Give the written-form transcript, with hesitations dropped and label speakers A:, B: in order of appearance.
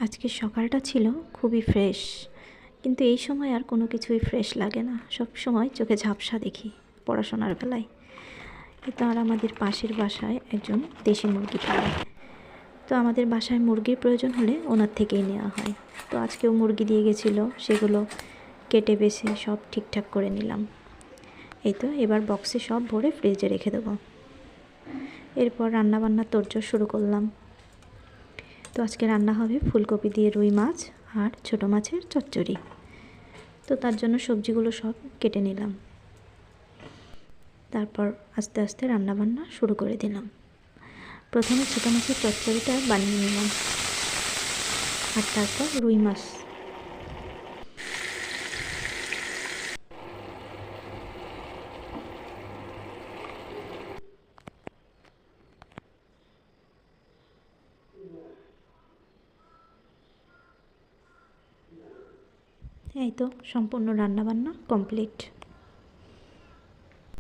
A: আজকের সকালটা ছিল খুবই ফ্রেশ, কিন্তু এই সময় আর কোনো কিছুই ফ্রেশ লাগে না। সব সময় চোখে ঝাপসা দেখি পড়াশোনার বেলায়। কিন্তু আর আমাদের পাশের বাসায় একজন দেশি মুরগি পালে, তো আমাদের বাসায় মুরগির প্রয়োজন হলে ওনার থেকেই নেওয়া হয়। তো আজকেও মুরগি দিয়ে গেছিলো, সেগুলো কেটে বেছে সব ঠিকঠাক করে নিলাম। এই তো এবার বক্সে সব ভরে ফ্রিজে রেখে দেবো। এরপর রান্নাবান্নার তোড়জোড় শুরু করলাম। তো আজকে রান্না হবে ফুলকপি দিয়ে রুই মাছ আর ছোটো মাছের চচ্চড়ি। তো তার জন্য সবজিগুলো সব কেটে নিলাম, তারপর আস্তে আস্তে রান্নাবান্না শুরু করে দিলাম। প্রথমে ছোটো মাছের চচ্চড়িটা বানিয়ে নিলাম, আর তারপর রুই মাছ। এই তো সম্পূর্ণ রান্নাবান্না কমপ্লিট।